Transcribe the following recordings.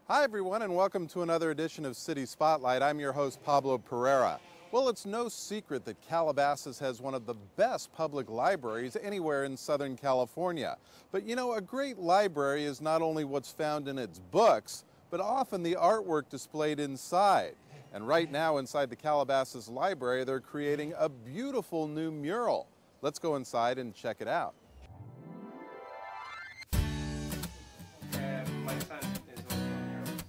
Hi everyone, and welcome to another edition of City Spotlight. I'm your host, Pablo Pereira. Well, it's no secret that Calabasas has one of the best public libraries anywhere in Southern California. But you know, a great library is not only what's found in its books, but often the artwork displayed inside. And right now inside the Calabasas Library, they're creating a beautiful new mural. Let's go inside and check it out. My son is also a muralist.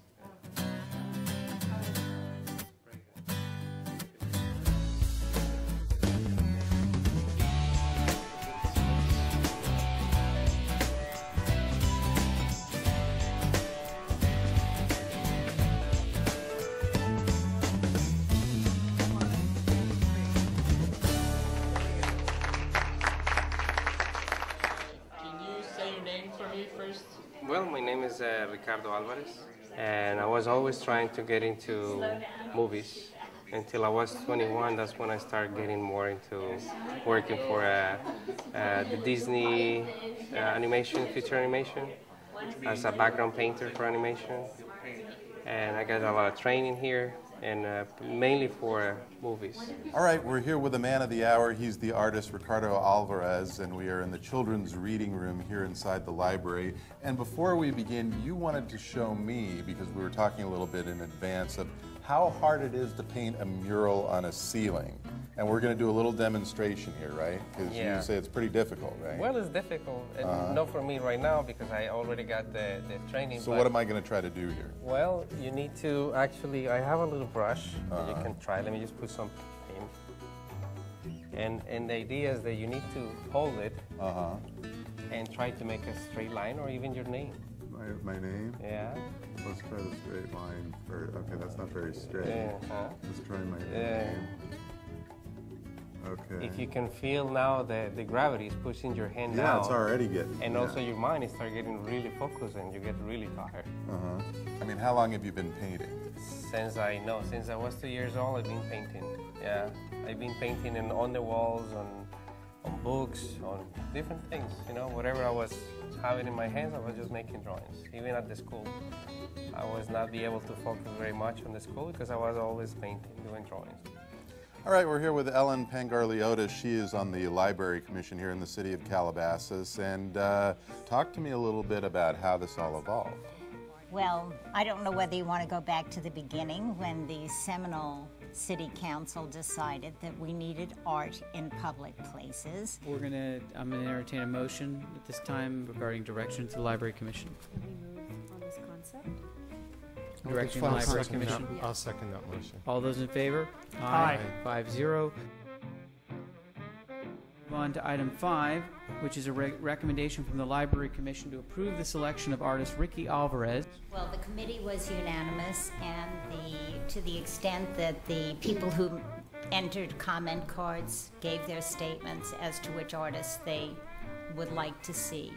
Very good. Can you say your name for me first? Well, my name is Ricardo Alvarez, and I was always trying to get into movies. Until I was 21, that's when I started getting more into working for the Disney animation, feature animation, as a background painter for animation. And I got a lot of training here, and mainly for movies. All right, we're here with the man of the hour. He's the artist Ricardo Alvarez, and we are in the children's reading room here inside the library. And before we begin, you wanted to show me, because we were talking a little bit in advance, of how hard it is to paint a mural on a ceiling. And we're going to do a little demonstration here, right? Because Yeah. you say it's pretty difficult, right? Well, it's difficult, and not for me right now because I already got the training. So but what am I going to try to do here? Well, you need to actually, I have a little brush that you can try. Let me just put some paint. And the idea is that you need to hold it and try to make a straight line or even your name. My name? Yeah. Let's try the straight line first. Okay, that's not very straight. Let's try my name. Okay. If you can feel now that the gravity is pushing your hand down. Yeah, it's already getting. And also your mind is start getting really focused and you get really tired. I mean, how long have you been painting? Since I was 2 years old, I've been painting. Yeah, I've been painting on the walls, on books, on different things. You know, whatever I was having in my hands, I was just making drawings. Even at the school, I was not be able to focus very much on the school because I was always painting, doing drawings. All right, we're here with Ellen Pangarliotis. She is on the Library Commission here in the city of Calabasas. And talk to me a little bit about how this all evolved. Well, I don't know whether you want to go back to the beginning when the Seminole City Council decided that we needed art in public places. I'm gonna entertain a motion at this time regarding direction to the Library Commission. Can we move on this concept? Direction to the Library Commission. I'll second that motion. All those in favor? Aye. 5-0. Move on to item 5, which is a recommendation from the Library Commission to approve the selection of artist Ricky Alvarez. Well, the committee was unanimous, and to the extent that the people who entered comment cards gave their statements as to which artists they would like to see.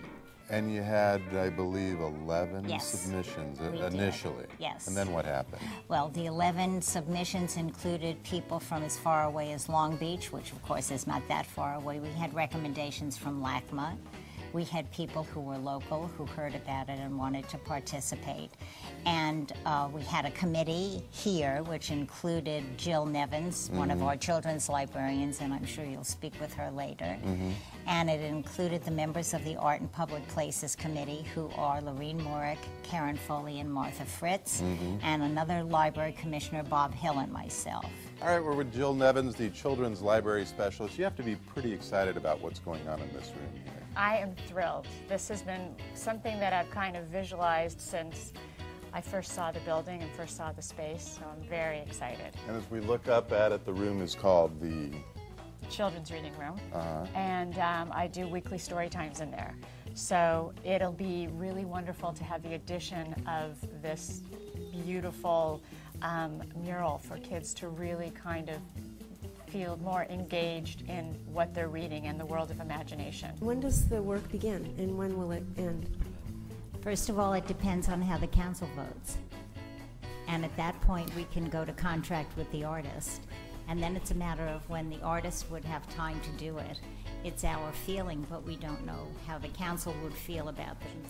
And you had, I believe, 11 Yes, submissions we did. initially. Yes. And then what happened? Well, the 11 submissions included people from as far away as Long Beach, which of course is not that far away. We had recommendations from LACMA. We had people who were local who heard about it and wanted to participate. And we had a committee here which included Jill Nevins, one of our children's librarians, and I'm sure you'll speak with her later. And it included the members of the Art and Public Places Committee, who are Lorene Morick, Karen Foley, and Martha Fritz, and another library commissioner, Bob Hill, and myself. All right, we're with Jill Nevins, the Children's Library Specialist. You have to be pretty excited about what's going on in this room here. I am thrilled. This has been something that I've kind of visualized since I first saw the building and first saw the space, so I'm very excited. And as we look up at it, the room is called the Children's reading room, and I do weekly story times in there. So it'll be really wonderful to have the addition of this beautiful mural for kids to really kind of feel more engaged in what they're reading and the world of imagination. When does the work begin and when will it end? First of all, it depends on how the council votes. And at that point, we can go to contract with the artist. And then it's a matter of when the artist would have time to do it. It's our feeling, but we don't know how the council would feel about things.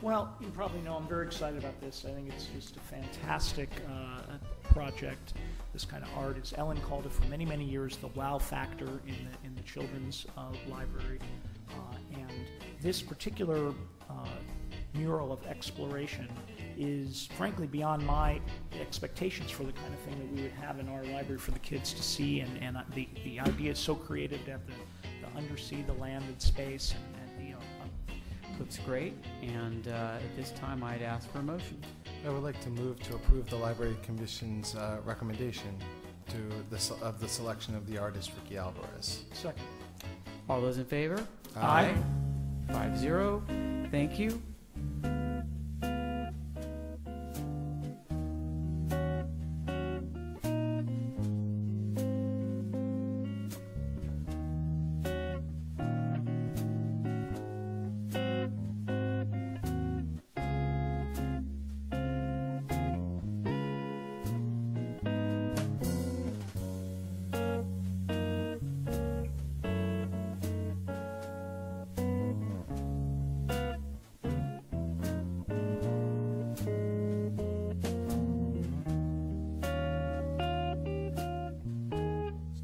Well, you probably know I'm very excited about this. I think it's just a fantastic project. This kind of art, as Ellen called it for many, many years, the wow factor in the children's library. And this particular mural of exploration is frankly beyond my expectations for the kind of thing that we would have in our library for the kids to see. And the idea is so creative to have the undersea, the land and space, and looks great, and at this time I'd ask for a motion. I would like to move to approve the Library Commission's recommendation of the selection of the artist Ricky Alvarez. Second. All those in favor? Aye. 5-0. Thank you.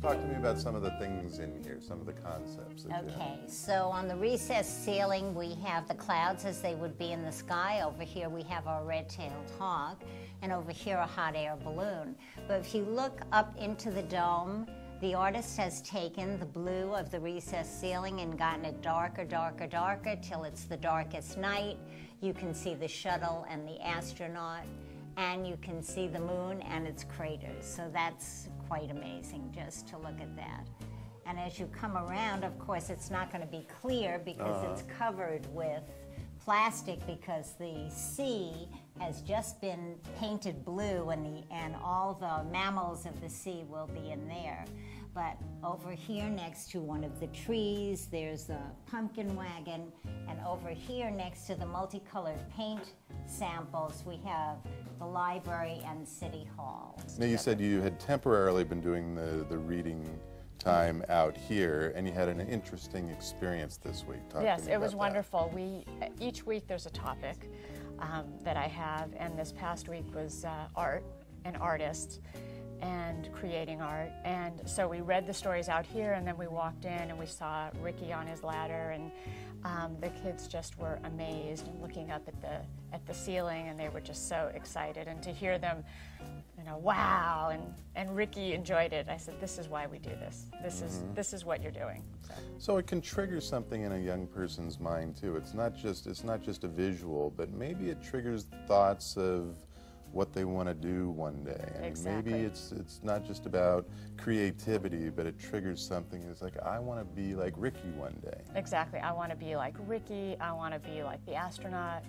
Talk to me about some of the things in here, some of the concepts. Okay, so on the recessed ceiling, we have the clouds as they would be in the sky. Over here, we have our red-tailed hawk, and over here, a hot air balloon. But if you look up into the dome, the artist has taken the blue of the recessed ceiling and gotten it darker, darker, darker, till it's the darkest night. You can see the shuttle and the astronaut, and you can see the moon and its craters. So that's quite amazing just to look at that. And as you come around, of course, it's not going to be clear because it's covered with plastic, because the sea has just been painted blue, and all the mammals of the sea will be in there. But over here next to one of the trees, there's a pumpkin wagon, and over here next to the multicolored paint samples, we have the library and City Hall. Now, you said you had temporarily been doing the reading time out here, and you had an interesting experience this week. Talk Yes, to me it was about wonderful. Each week there's a topic that I have, and this past week was art and artists and creating art. And so we read the stories out here, and then we walked in and we saw Ricky on his ladder, and the kids just were amazed and looking up at the ceiling, and they were just so excited. And to hear them, wow, and Ricky enjoyed it. I said, this is why we do this. This is what you're doing. So it can trigger something in a young person's mind too. It's not just a visual, but maybe it triggers thoughts of what they want to do one day. I mean, Exactly. maybe it's not just about creativity, but it triggers something. It's like, I want to be like Ricky one day. Exactly. I want to be like Ricky. I want to be like the astronaut.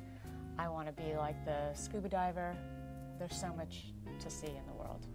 I want to be like the scuba diver. There's so much to see in the world.